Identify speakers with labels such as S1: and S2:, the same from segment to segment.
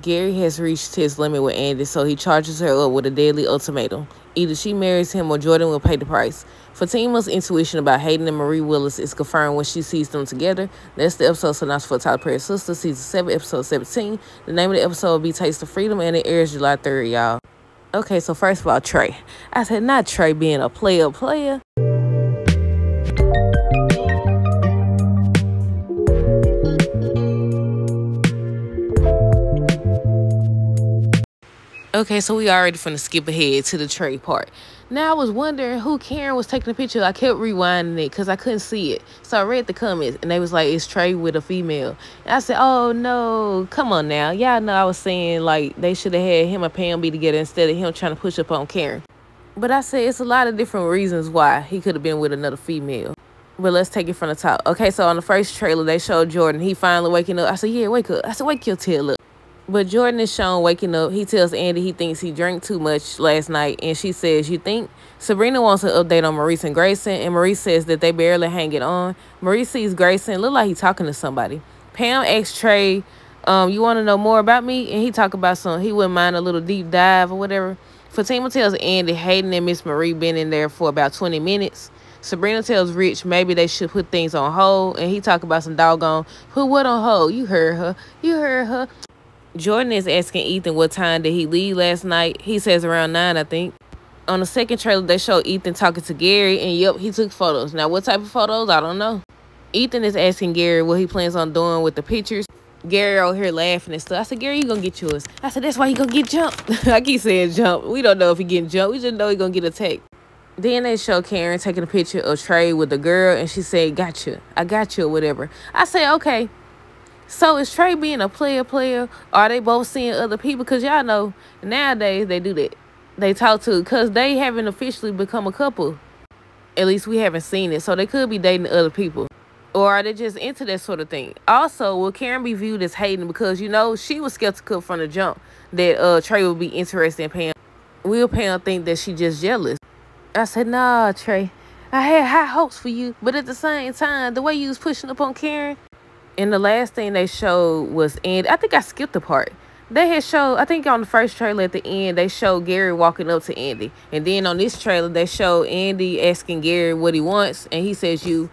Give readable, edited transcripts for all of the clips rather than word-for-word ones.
S1: Gary has reached his limit with Andy, so he charges her up with a deadly ultimatum. Either she marries him or Jordan will pay the price. Fatima's intuition about Hayden and Marie Willis is confirmed when she sees them together. That's the episode synopsis for Tyler Perry Sistas, Season 7, Episode 17. The name of the episode will be Taste of Freedom, and it airs July 3rd, y'all. Okay, so first of all, Trey. I said not Trey being a player. Okay, so we already finna skip ahead to the Trey part. Now, I was wondering who Karen was taking a picture of. I kept rewinding it because I couldn't see it. So I read the comments, and they was like, it's Trey with a female. And I said, oh, no, come on now. Y'all know I was saying, like, they should have had him and Pam be together instead of him trying to push up on Karen. But I said it's a lot of different reasons why he could have been with another female. But let's take it from the top. Okay, so on the first trailer, they showed Jordan. He finally waking up. I said, yeah, wake up. I said, wake your tail up. But Jordan is shown waking up. He tells Andy he thinks he drank too much last night. And she says, you think? Sabrina wants an update on Maurice and Grayson. And Maurice says that they barely hanging on. Maurice sees Grayson. Look like he's talking to somebody. Pam asks Trey, you want to know more about me? And he talk about he wouldn't mind a little deep dive or whatever. Fatima tells Andy Hayden and Miss Marie been in there for about 20 minutes. Sabrina tells Rich maybe they should put things on hold. And he talk about some doggone, put what on hold? You heard her. You heard her. Jordan is asking Ethan what time did he leave last night. He says around 9, I think. On the second trailer, they show Ethan talking to Gary, and yep, he took photos. Now, what type of photos? I don't know. Ethan is asking Gary what he plans on doing with the pictures. Gary over here laughing and stuff. I said, Gary, you gonna get yours. I said, that's why he gonna get jumped. I keep saying jump. We don't know if he getting jumped. We just know he gonna get attacked. Then they show Karen taking a picture of Trey with the girl, and she said, gotcha. I got you or whatever. I said, okay. So is Trey being a player? Or are they both seeing other people? Because y'all know nowadays they do that. They talk to, because they haven't officially become a couple. At least we haven't seen it. So they could be dating other people. Or are they just into that sort of thing? Also, will Karen be viewed as hating? Because, you know, she was skeptical from the jump that Trey would be interested in Pam. Will Pam think that she just jealous? I said, nah, Trey. I had high hopes for you. But at the same time, the way you was pushing up on Karen. And the last thing they showed was Andy. I think I skipped the part. They had showed, I think on the first trailer at the end, they showed Gary walking up to Andy. And then on this trailer, they showed Andy asking Gary what he wants. And he says he's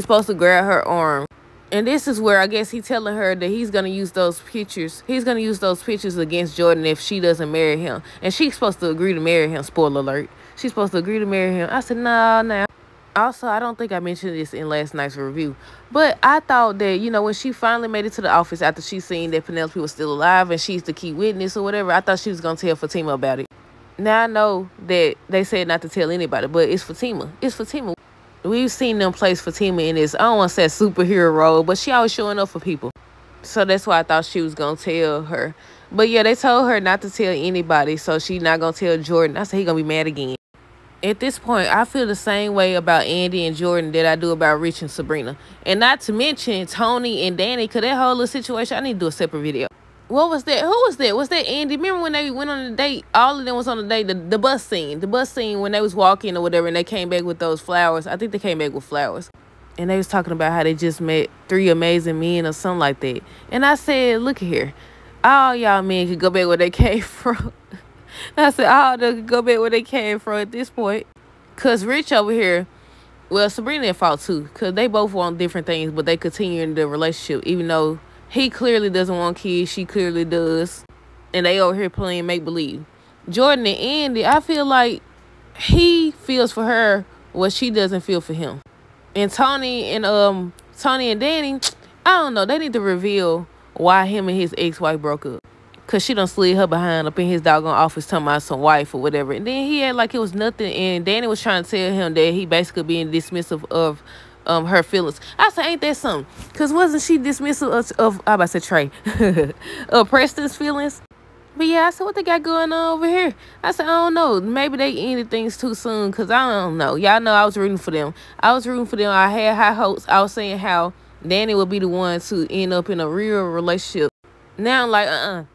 S1: supposed to grab her arm. And this is where I guess he's telling her that he's going to use those pictures. He's going to use those pictures against Jordan if she doesn't marry him. And she's supposed to agree to marry him. Spoiler alert. She's supposed to agree to marry him. I said, nah. Also, I don't think I mentioned this in last night's review, but I thought that, you know, when she finally made it to the office after she seen that Penelope was still alive and she's the key witness or whatever, I thought she was going to tell Fatima about it. Now I know that they said not to tell anybody, but it's Fatima. It's Fatima. We've seen them place Fatima in this, I don't want to say superhero role, but she always showing up for people. So that's why I thought she was going to tell her. But yeah, they told her not to tell anybody, so she's not going to tell Jordan. I said he going to be mad again. At this point, I feel the same way about Andy and Jordan that I do about Rich and Sabrina. And not to mention Tony and Danny, because that whole little situation, I need to do a separate video. What was that? Who was that? Was that Andy? Remember when they went on a date? All of them was on a date. The bus scene. The bus scene when they was walking or whatever, and they came back with those flowers. I think they came back with flowers. And they was talking about how they just met 3 amazing men or something like that. And I said, look at here. All y'all men could go back where they came from. I said, oh, they could go back where they came from at this point. Because Rich over here, well, Sabrina at fault too. Because they both want different things, but they continue in the relationship. Even though he clearly doesn't want kids, she clearly does. And they over here playing make-believe. Jordan and Andy, I feel like he feels for her what she doesn't feel for him. And Tony and Danny, I don't know. They need to reveal why him and his ex-wife broke up. Because she done slid her behind up in his doggone office talking about some wife or whatever. And then he had like it was nothing. And Danny was trying to tell him that he basically being dismissive of her feelings. I said, ain't that something? Because wasn't she dismissive of I about to say Trey, of Preston's feelings? But yeah, I said, what they got going on over here? I said, I don't know. Maybe they ended things too soon because I don't know. Y'all know I was rooting for them. I had high hopes. I was saying how Danny would be the one to end up in a real relationship. Now I'm like,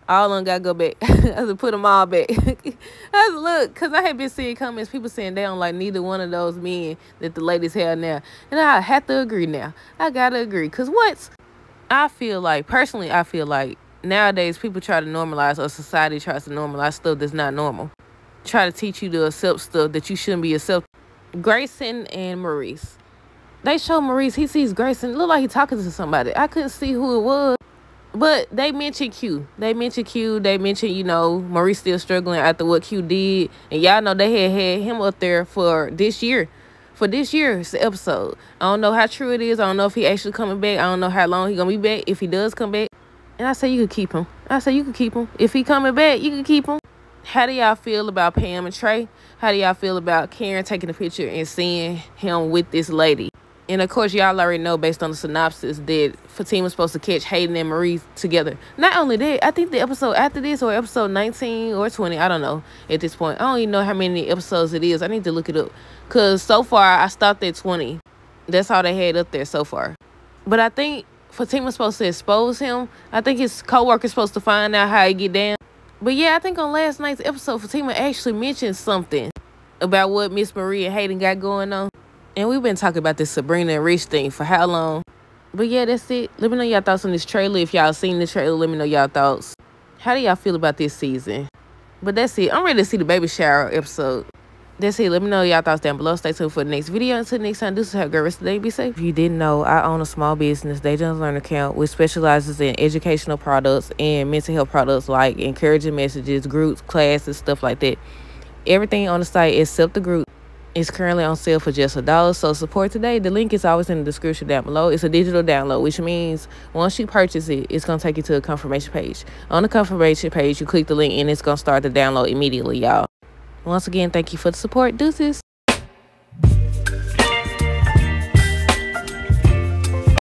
S1: all of them got to go back. I said, put them all back. I said, look, because I had been seeing comments, people saying they don't like neither one of those men that the ladies have now. And I have to agree now. I got to agree. Because what? Personally, I feel like Nowadays, people try to normalize, or society tries to normalize stuff that's not normal. Try to teach you to accept stuff that you shouldn't be accepting. Grayson and Maurice. They show Maurice, he sees Grayson, look like he talking to somebody. I couldn't see who it was. But they mentioned Q. They mentioned, Maurice still struggling after what Q did. And y'all know they had him up there for this year. For this year's episode. I don't know how true it is. I don't know if he actually coming back. I don't know how long he gonna be back, if he does come back. And I say you could keep him. If he coming back, you can keep him. How do y'all feel about Pam and Trey? How do y'all feel about Karen taking a picture and seeing him with this lady? And of course, y'all already know based on the synopsis that Fatima's supposed to catch Hayden and Marie together. Not only that, I think the episode after this, or episode 19 or 20, I don't know at this point. I don't even know how many episodes it is. I need to look it up. Because so far, I stopped at 20. That's all they had up there so far. But I think Fatima's supposed to expose him. I think his co-worker's supposed to find out how he get down. But yeah, I think on last night's episode, Fatima actually mentioned something about what Miss Marie and Hayden got going on. And we've been talking about this Sabrina and Rich thing for how long? But yeah, that's it. Let me know y'all thoughts on this trailer. If y'all seen the trailer, let me know y'all thoughts. How do y'all feel about this season? But that's it. I'm ready to see the baby shower episode. That's it. Let me know y'all thoughts down below. Stay tuned for the next video. Until next time, have a great rest of the day. Be safe. If you didn't know, I own a small business, They Just Learn Account, which specializes in educational products and mental health products like encouraging messages, groups, classes, stuff like that. Everything on the site except the group is currently on sale for just $1. So support today. The link is always in the description down below. It's a digital download, which means once you purchase it, it's going to take you to a confirmation page. On the confirmation page, you click the link and it's going to start the download immediately, y'all. Once again, thank you for the support. Deuces.